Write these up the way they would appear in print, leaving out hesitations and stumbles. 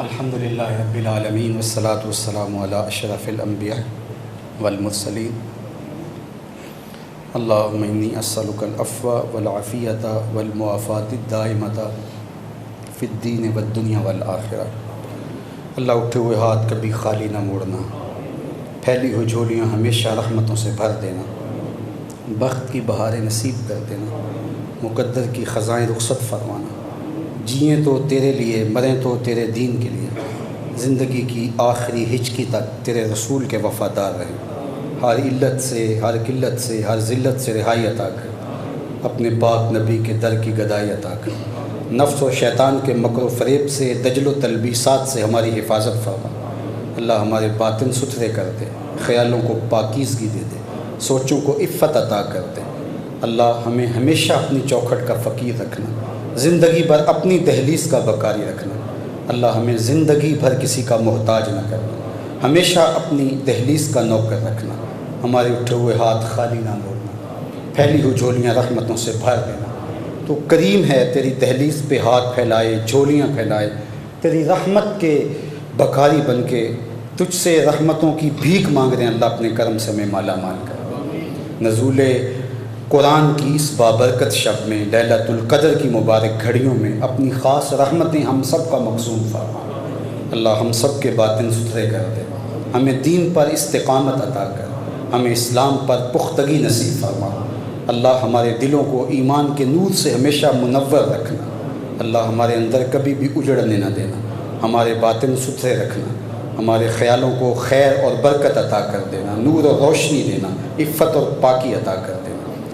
الحمدللہ رب العالمین والصلاة والسلام علی اشرف الانبیاء والمرسلین اللہم انی اسألک العفو والعافیۃ والمعافاۃ الدائمۃ فی الدین والدنیا والآخرہ۔ اللہ اٹھے ہوئے ہاتھ کبھی خالی نہ موڑنا، پھیلی ہوئی جھولیاں ہمیشہ رحمتوں سے بھر دینا، بخت کی بہاریں نصیب کر دینا، مقدر کی خزائیں رخصت فرمانا، جئیں تو تیرے لیے مریں تو تیرے دین کے لیے، زندگی کی آخری ہچکی تک تیرے رسول کے وفادار رہیں، ہر علت سے، ہر قلت سے، ہر ذلت سے رہائی عطا کر، اپنے پاک نبی کے در کی گدائی عطا کر، نفس و شیطان کے مکر و فریب سے، دجل و تلبیسات سے ہماری حفاظت فرما۔ اللہ ہمارے باطن ستھرے کر دے، خیالوں کو پاکیزگی دے دے، سوچوں کو عفت عطا کر دے۔ اللہ ہمیں ہمیشہ اپنی چوکھٹ کا فقیر رکھنا، زندگی بھر اپنی دہلیز کا بکاری رکھنا۔ اللہ ہمیں زندگی بھر کسی کا محتاج نہ کرنا، ہمیشہ اپنی دہلیز کا نوکر رکھنا۔ ہمارے اٹھے ہوئے ہاتھ خالی نہ موڑنا، پھیلی ہوئی جھولیاں رحمتوں سے بھر دینا۔ تو کریم ہے، تیری دہلیز پہ ہاتھ پھیلائے، جھولیاں پھیلائے، تیری رحمت کے بکاری بن کے تجھ سے رحمتوں کی بھیک مانگ رہے ہیں۔ اللہ اپنے کرم سے ہمیں مالا مال کر۔ نزول قرآن کی اس بابرکت شب میں، لیلۃ القدر کی مبارک گھڑیوں میں اپنی خاص رحمتیں ہم سب کا مقصود فرما۔ اللہ ہم سب کے باطن ستھرے کر دے، ہمیں دین پر استقامت عطا کر، ہمیں اسلام پر پختگی نصیب فرما۔ اللہ ہمارے دلوں کو ایمان کے نور سے ہمیشہ منور رکھنا۔ اللہ ہمارے اندر کبھی بھی اجڑنے نہ دینا، ہمارے باطن ستھرے رکھنا، ہمارے خیالوں کو خیر اور برکت عطا کر دینا، نور اور روشنی دینا، عفت اور پاکی عطا کر دینا۔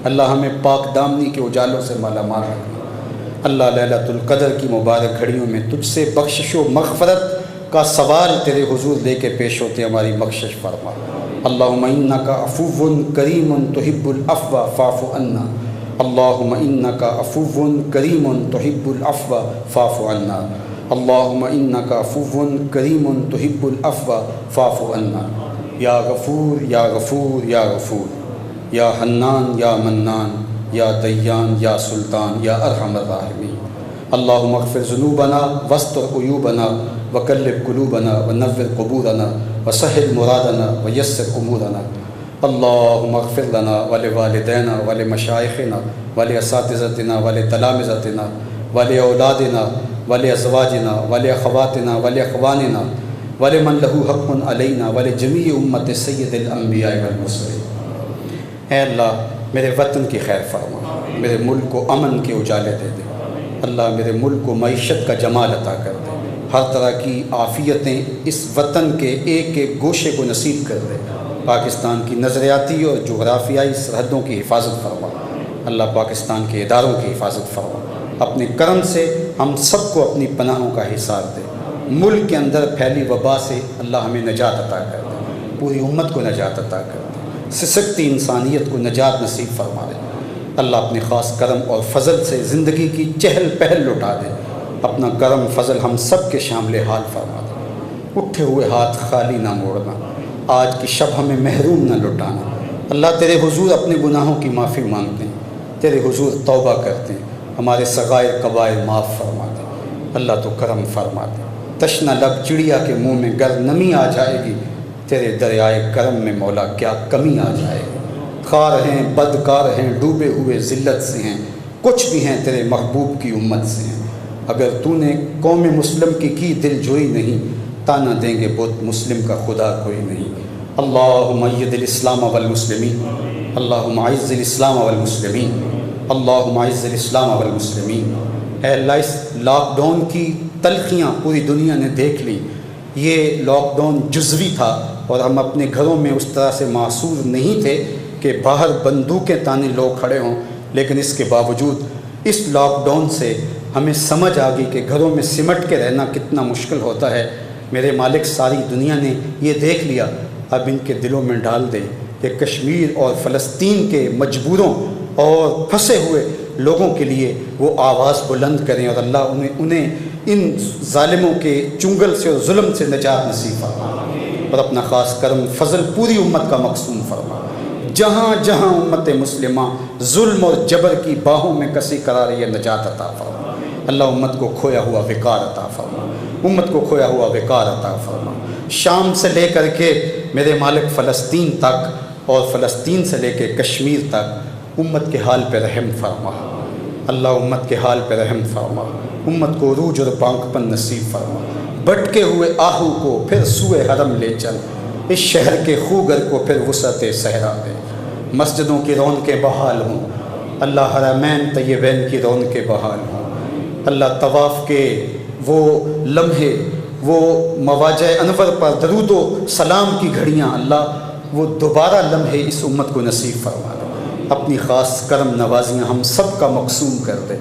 اللہ ہمیں پاک دامنی کے اجالوں سے مالا مال رکھنا۔ اللہ لیلۃ القدر کی مبارک گھڑیوں میں تجھ سے بخشش و مغفرت کا سوال تیرے حضور لے کے پیش ہوتے ہماری بخشش فرما۔ اللہم انک عفو کریم تحب العفو فاعف عنا۔ اللہم انک عفو کریم تحب العفو فاعف عنا۔ اللہم انک عفو کریم تحب العفو فاعف عنا۔ یا غفور یا غفور یا غفور، یا حنان یا منان، یا دیان یا سلطان، یا ارحم الراحمین۔ اللہم اغفر ذنوبنا واستر عیوبنا وقلب قلوبنا ونور قبورنا وسہل مرادنا ویسر امورنا۔ اللہم اغفر لنا ولوالدینا ولمشائخنا ولاساتذتنا ولتلامذتنا ولاولادنا ولازواجنا ولاخواتنا ولاخواننا ولمن لہ حق علینا ولجمیع امت سید الانبیاء والمرسلین۔ اے اللہ میرے وطن کی خیر فرما، میرے ملک کو امن کے اجالے دے دے۔ اللہ میرے ملک کو معیشت کا جمال عطا کر دے، ہر طرح کی عافیتیں اس وطن کے ایک ایک گوشے کو نصیب کر دے۔ پاکستان کی نظریاتی اور جغرافیائی سرحدوں کی حفاظت فرما۔ اللہ پاکستان کے اداروں کی حفاظت فرما۔ اپنے کرم سے ہم سب کو اپنی پناہوں کا حصار دے۔ ملک کے اندر پھیلی وبا سے اللہ ہمیں نجات عطا کر دے، پوری امت کو نجات عطا کر دے، سسکتی انسانیت کو نجات نصیب فرما دے۔ اللہ اپنے خاص کرم اور فضل سے زندگی کی چہل پہل لٹا دے، اپنا کرم فضل ہم سب کے شامل حال فرما دے۔ اٹھے ہوئے ہاتھ خالی نہ موڑنا، آج کی شب ہمیں محروم نہ لٹانا۔ اللہ تیرے حضور اپنے گناہوں کی معافی مانگتے ہیں، تیرے حضور توبہ کرتے ہیں، ہمارے صغائر کبائر معاف فرما دے۔ اللہ تو کرم فرما دے، تشنہ لب چڑیا کے منہ میں گر نمی آ جائے گی، تیرے دریائے کرم میں مولا کیا کمی آ جائے گی۔ خار ہیں، بدکار ہیں، ڈوبے ہوئے ذلت سے ہیں، کچھ بھی ہیں تیرے محبوب کی امت سے ہیں۔ اگر تو نے قوم مسلم کی دل جوئی نہیں، تانا دیں گے بت مسلم کا خدا کوئی نہیں۔ اللہم اید الاسلام والمسلمین، اللہم اعز الاسلام والمسلمین، اللہم اعز الاسلام والمسلمین۔ اے اللہ اس لاک ڈاؤن کی تلخیاں پوری دنیا نے دیکھ لی۔ یہ لاک ڈاؤن جزوی تھا اور ہم اپنے گھروں میں اس طرح سے محصور نہیں تھے کہ باہر بندوقیں تانے لوگ کھڑے ہوں، لیکن اس کے باوجود اس لاک ڈاؤن سے ہمیں سمجھ آ گئی کہ گھروں میں سمٹ کے رہنا کتنا مشکل ہوتا ہے۔ میرے مالک ساری دنیا نے یہ دیکھ لیا، اب ان کے دلوں میں ڈال دے کہ کشمیر اور فلسطین کے مجبوروں اور پھنسے ہوئے لوگوں کے لیے وہ آواز بلند کریں، اور اللہ انہیں ان ظالموں کے چنگل سے اور ظلم سے نجات نصیب فرما، اور اپنا خاص کرم فضل پوری امت کا مقصود فرما۔ جہاں جہاں امت مسلمہ ظلم اور جبر کی باہوں میں کسی قرار یہ نجات عطا فرما۔ اللہ امت کو کھویا ہوا وقار عطا فرما۔ امت کو کھویا ہوا وقار عطا فرما۔ شام سے لے کر کے میرے مالک فلسطین تک اور فلسطین سے لے کے کشمیر تک امت کے حال پہ رحم فرما۔ اللہ امت کے حال پہ رحم فرما، امت کو عروج اور پاکپن نصیب فرما۔ بھٹکے ہوئے آہو کو پھر سوئے حرم لے چل، اس شہر کے خوگر کو پھر وسعت صحرا دے۔ مسجدوں کی رونقیں بحال ہوں، اللہ حرمین طیبین کی رونقیں بحال ہوں۔ اللہ طواف کے وہ لمحے، وہ مواجہ انور پر درود و سلام کی گھڑیاں، اللہ وہ دوبارہ لمحے اس امت کو نصیب فرما دے۔ اپنی خاص کرم نوازیاں ہم سب کا مقسوم کر دے۔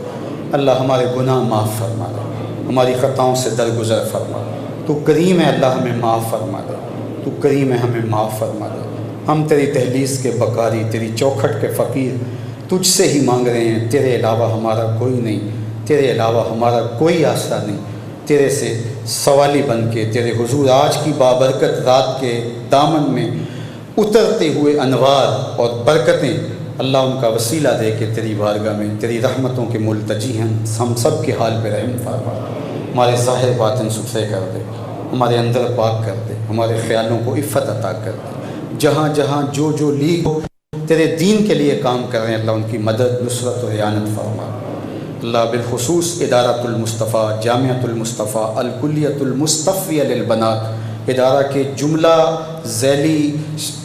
اللہ ہمارے گناہ معاف فرما دے، ہماری خطاؤں سے درگزر فرما۔ تو کریم ہے اللہ، ہمیں معاف فرما دے، تو کریم ہے ہمیں معاف فرما دے۔ ہم تیری دہلیز کے بکاری، تیری چوکھٹ کے فقیر، تجھ سے ہی مانگ رہے ہیں۔ تیرے علاوہ ہمارا کوئی نہیں، تیرے علاوہ ہمارا کوئی آسرا نہیں۔ تیرے سے سوالی بن کے تیرے حضور آج کی بابرکت رات کے دامن میں اترتے ہوئے انوار اور برکتیں، اللہ ان کا وسیلہ دے کے تیری بارگاہ میں تیری رحمتوں کے ملتجی ہیں۔ ہم سب کے حال پہ رحم فرما، ہمارے ظاہر باطن ستھرے کر دے، ہمارے اندر پاک کر دے، ہمارے خیالوں کو عفت عطا کر دے۔ جہاں جہاں جو لیگ تیرے دین کے لیے کام کر رہے ہیں، اللہ ان کی مدد، نصرت و اعانت فرما۔ اللہ بالخصوص ادارۃ المصطفیٰ، جامعۃ المصطفیٰ، الکلیۃ المصطفیہ للبنات ادارہ کے جملہ ذیلی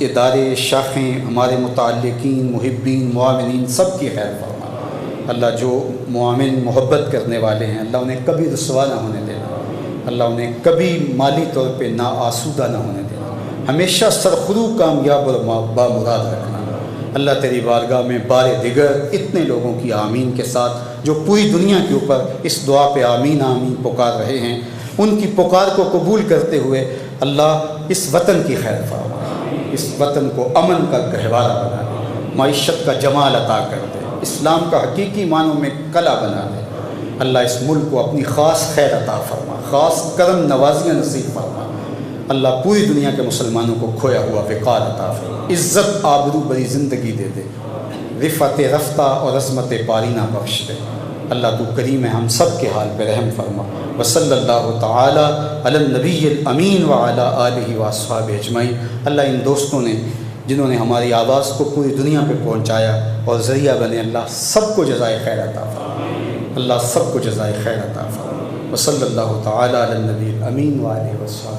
ادارے، شاخیں، ہمارے متعلقین، محبین، معاونین سب کی خیر فرما۔ اللہ جو معاون محبت کرنے والے ہیں، اللہ انہیں کبھی رسوا نہ ہونے دینا، اللہ انہیں کبھی مالی طور پہ نا آسودہ نہ ہونے دینا، ہمیشہ سرخرو کامیاب اور بامراد رکھنا۔ اللہ تیری بارگاہ میں بار دیگر اتنے لوگوں کی آمین کے ساتھ جو پوری دنیا کے اوپر اس دعا پہ آمین آمین پکار رہے ہیں، ان کی پکار کو قبول کرتے ہوئے اللہ اس وطن کی خیر فرما، اس وطن کو امن کا گہوارہ بنا دے، معیشت کا جمال عطا کر دے، اسلام کا حقیقی معنوں میں کلا بنا دے۔ اللہ اس ملک کو اپنی خاص خیر عطا فرما، خاص کرم نوازیاں نصیب فرما۔ اللہ پوری دنیا کے مسلمانوں کو کھویا ہوا وقار عطا فرما، عزت آبرو بری زندگی دے دے، رفعت رفتہ اور عظمت پارینہ بخش دے۔ اللہ تو کریم ہے، ہم سب کے حال پہ رحم فرما۔ وصلی اللہ تعالی علی النبی الامین وعلی آلہ واصحابہ اجمعین۔ اللہ ان دوستوں نے جنہوں نے ہماری آواز کو پوری دنیا پہ پہنچایا اور ذریعہ بنے، اللہ سب کو جزائے خیر عطا فرما، اللہ سب کو جزائے خیر عطا فرما۔ وصلی اللہ تعالی علی النبی الامین وعلی واصحابہ